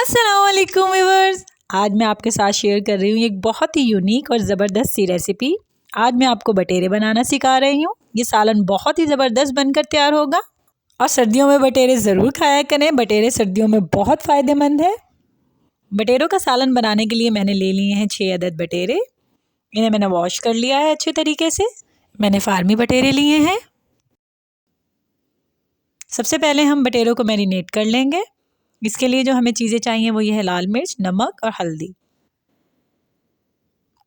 अस्सलाम वालेकुम व्यूअर्स। आज मैं आपके साथ शेयर कर रही हूँ एक बहुत ही यूनिक और ज़बरदस्त सी रेसिपी। आज मैं आपको बटेरे बनाना सिखा रही हूँ। ये सालन बहुत ही ज़बरदस्त बनकर तैयार होगा और सर्दियों में बटेरे ज़रूर खाया करें। बटेरे सर्दियों में बहुत फ़ायदेमंद है। बटेरों का सालन बनाने के लिए मैंने ले लिए हैं 6 अदद बटेरे। इन्हें मैंने वॉश कर लिया है अच्छे तरीके से। मैंने फार्मी बटेरे लिए हैं। सबसे पहले हम बटेरों को मैरिनेट कर लेंगे। इसके लिए जो हमें चीज़ें चाहिए वो ये है लाल मिर्च, नमक और हल्दी।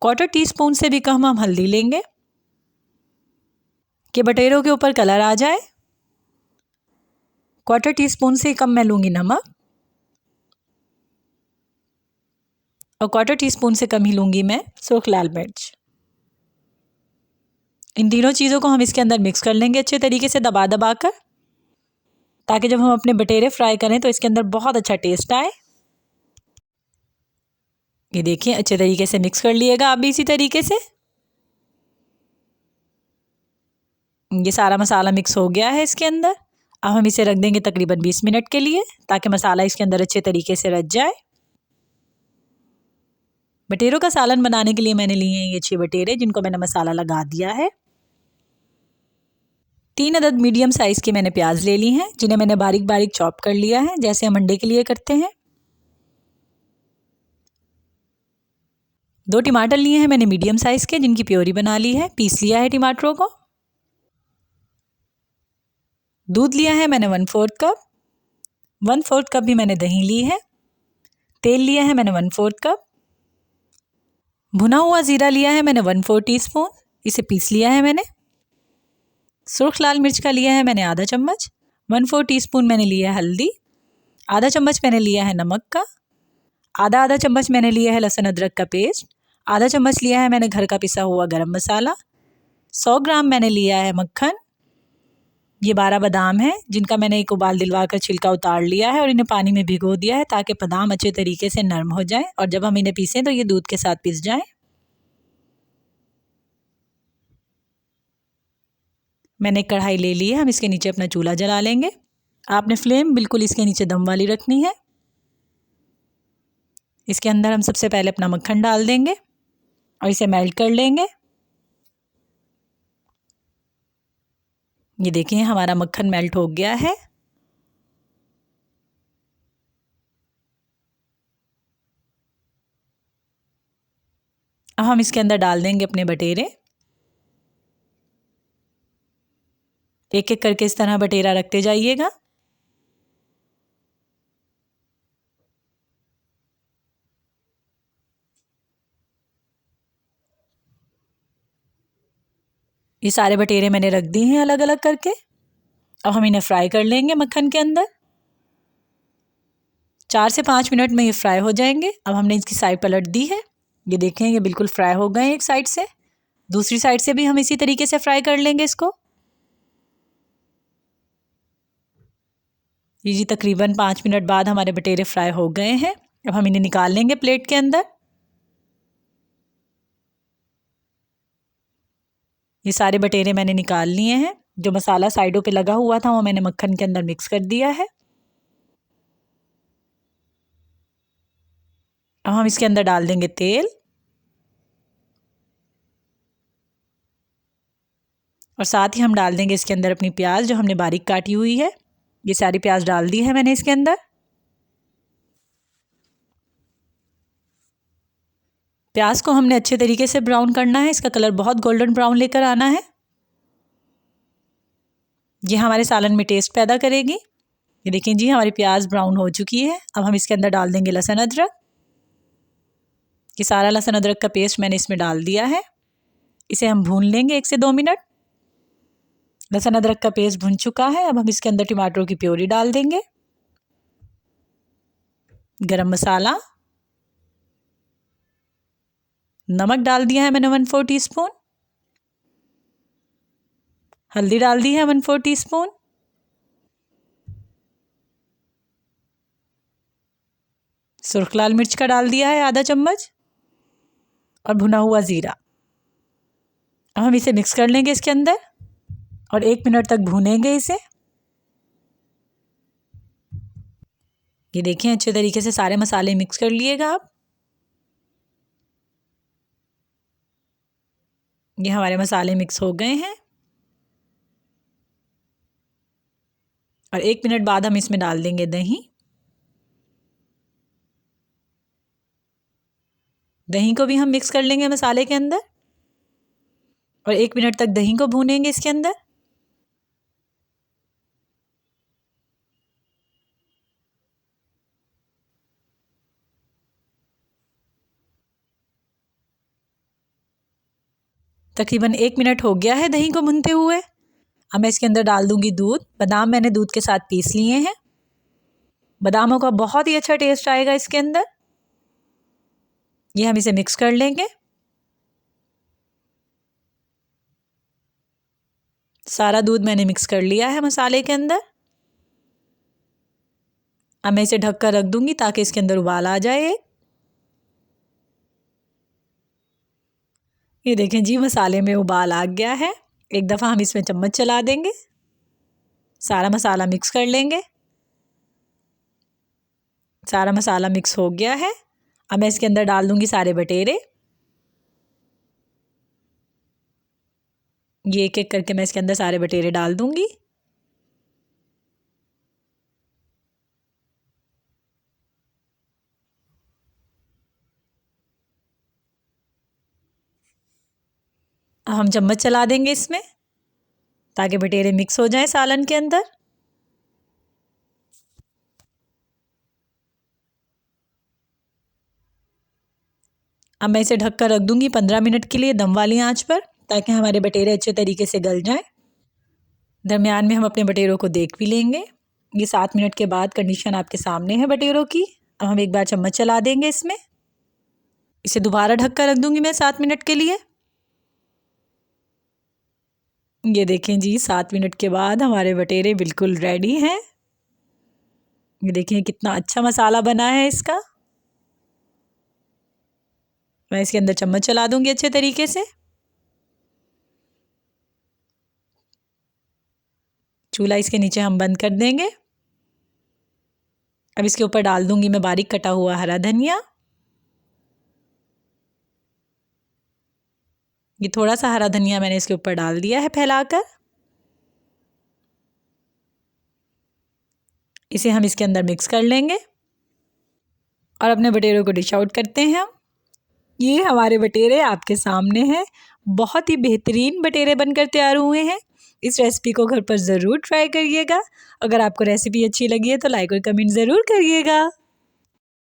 1/4 टीस्पून से भी कम हम हल्दी लेंगे कि बटेरों के ऊपर कलर आ जाए। 1/4 टीस्पून से कम मैं लूँगी नमक और 1/4 टीस्पून से कम ही लूँगी मैं सुर्ख लाल मिर्च। इन तीनों चीज़ों को हम इसके अंदर मिक्स कर लेंगे अच्छे तरीके से दबा दबा कर, ताकि जब हम अपने बटेरे फ्राई करें तो इसके अंदर बहुत अच्छा टेस्ट आए। ये देखिए अच्छे तरीके से मिक्स कर लिएगा आप भी इसी तरीके से। ये सारा मसाला मिक्स हो गया है इसके अंदर। अब हम इसे रख देंगे तकरीबन 20 मिनट के लिए, ताकि मसाला इसके अंदर अच्छे तरीके से रच जाए। बटेरों का सालन बनाने के लिए मैंने लिए हैं ये 6 बटेरे, जिनको मैंने मसाला लगा दिया है। 3 अदद मीडियम साइज़ की मैंने प्याज ले ली हैं, जिन्हें मैंने बारीक बारीक चॉप कर लिया है, जैसे हम अंडे के लिए करते हैं। 2 टमाटर लिए हैं मैंने मीडियम साइज़ के, जिनकी प्योरी बना ली है, पीस लिया है टमाटरों को। दूध लिया है मैंने 1/4 कप। 1/4 कप भी मैंने दही ली है। तेल लिया है मैंने 1/4 कप। भुना हुआ ज़ीरा लिया है मैंने 1/4 टीस्पून, इसे पीस लिया है मैंने। सुर्ख लाल मिर्च का लिया है मैंने आधा चम्मच। 1/4 टीस्पून मैंने लिया है हल्दी। आधा चम्मच मैंने लिया है नमक का। आधा चम्मच मैंने लिया है लहसुन अदरक का पेस्ट। आधा चम्मच लिया है मैंने घर का पिसा हुआ गरम मसाला। 100 ग्राम मैंने लिया है मक्खन। ये 12 बादाम हैं, जिनका मैंने एक उबाल दिलवा कर छिलका उतार लिया है और इन्हें पानी में भिगो दिया है, ताकि बादाम अच्छे तरीके से नरम हो जाएं और जब हम इन्हें पीसें तो ये दूध के साथ पिस जाएं। मैंने एक कढ़ाई ले ली है, हम इसके नीचे अपना चूल्हा जला लेंगे। आपने फ्लेम बिल्कुल इसके नीचे दम वाली रखनी है। इसके अंदर हम सबसे पहले अपना मक्खन डाल देंगे और इसे मेल्ट कर लेंगे। ये देखिए हमारा मक्खन मेल्ट हो गया है। अब हम इसके अंदर डाल देंगे अपने बटेरे। एक एक करके इस तरह बटेरा रखते जाइएगा। ये सारे बटेरे मैंने रख दिए हैं अलग अलग करके। अब हम इन्हें फ्राई कर लेंगे मक्खन के अंदर। 4 से 5 मिनट में ये फ्राई हो जाएंगे। अब हमने इसकी साइड पलट दी है। ये देखें ये बिल्कुल फ्राई हो गए एक साइड से। दूसरी साइड से भी हम इसी तरीके से फ्राई कर लेंगे इसको। ये जी तकरीबन 5 मिनट बाद हमारे बटेरे फ्राई हो गए हैं। अब हम इन्हें निकाल लेंगे प्लेट के अंदर। ये सारे बटेरे मैंने निकाल लिए हैं। जो मसाला साइडों पे लगा हुआ था वो मैंने मक्खन के अंदर मिक्स कर दिया है। अब हम इसके अंदर डाल देंगे तेल और साथ ही हम डाल देंगे इसके अंदर अपनी प्याज जो हमने बारीक काटी हुई है। ये सारी प्याज डाल दी है मैंने इसके अंदर। प्याज को हमने अच्छे तरीके से ब्राउन करना है। इसका कलर बहुत गोल्डन ब्राउन लेकर आना है। ये हमारे सालन में टेस्ट पैदा करेगी। ये देखिए जी हमारी प्याज ब्राउन हो चुकी है। अब हम इसके अंदर डाल देंगे लहसुन अदरक। ये सारा लहसुन अदरक का पेस्ट मैंने इसमें डाल दिया है। इसे हम भून लेंगे 1 से 2 मिनट। लहसुन अदरक का पेस्ट भुन चुका है। अब हम इसके अंदर टमाटरों की प्योरी डाल देंगे। गरम मसाला, नमक डाल दिया है मैंने 1/4 टीस्पून। हल्दी डाल दी है 1/4 टीस्पून। सुर्ख लाल मिर्च का डाल दिया है आधा चम्मच और भुना हुआ ज़ीरा। अब हम इसे मिक्स कर लेंगे इसके अंदर और 1 मिनट तक भूनेंगे इसे। ये देखें अच्छे तरीके से सारे मसाले मिक्स कर लिएगा आप। ये हमारे मसाले मिक्स हो गए हैं और 1 मिनट बाद हम इसमें डाल देंगे दही। दही को भी हम मिक्स कर लेंगे मसाले के अंदर और 1 मिनट तक दही को भूनेंगे इसके अंदर। तकरीबन 1 मिनट हो गया है दही को भूनते हुए। अब मैं इसके अंदर डाल दूंगी दूध। बादाम मैंने दूध के साथ पीस लिए हैं। बादामों का बहुत ही अच्छा टेस्ट आएगा इसके अंदर। ये हम इसे मिक्स कर लेंगे। सारा दूध मैंने मिक्स कर लिया है मसाले के अंदर। अब मैं इसे ढक कर रख दूंगी ताकि इसके अंदर उबाल आ जाए। ये देखें जी, मसाले में उबाल आ गया है। एक दफ़ा हम इसमें चम्मच चला देंगे, सारा मसाला मिक्स कर लेंगे। सारा मसाला मिक्स हो गया है। अब मैं इसके अंदर डाल दूंगी सारे बटेरे। ये एक एक करके मैं इसके अंदर सारे बटेरे डाल दूंगी। अब हम चम्मच चला देंगे इसमें ताकि बटेरे मिक्स हो जाएं सालन के अंदर। अब मैं इसे ढक कर रख दूंगी 15 मिनट के लिए दम वाली आंच पर, ताकि हमारे बटेरे अच्छे तरीके से गल जाएं। दरमियान में हम अपने बटेरों को देख भी लेंगे। ये 7 मिनट के बाद कंडीशन आपके सामने है बटेरों की। अब हम एक बार चम्मच चला देंगे इसमें। इसे दोबारा ढक कर रख दूंगी मैं 7 मिनट के लिए। ये देखें जी, 7 मिनट के बाद हमारे बटेरे बिल्कुल रेडी हैं। ये देखें कितना अच्छा मसाला बना है इसका। मैं इसके अंदर चम्मच चला दूंगी अच्छे तरीके से। चूल्हा इसके नीचे हम बंद कर देंगे। अब इसके ऊपर डाल दूंगी मैं बारीक कटा हुआ हरा धनिया। ये थोड़ा सा हरा धनिया मैंने इसके ऊपर डाल दिया है फैलाकर। इसे हम इसके अंदर मिक्स कर लेंगे और अपने बटेरों को डिश आउट करते हैं हम। ये हमारे बटेरे आपके सामने हैं। बहुत ही बेहतरीन बटेरे बनकर तैयार हुए हैं। इस रेसिपी को घर पर ज़रूर ट्राई करिएगा। अगर आपको रेसिपी अच्छी लगी है तो लाइक और कमेंट ज़रूर करिएगा।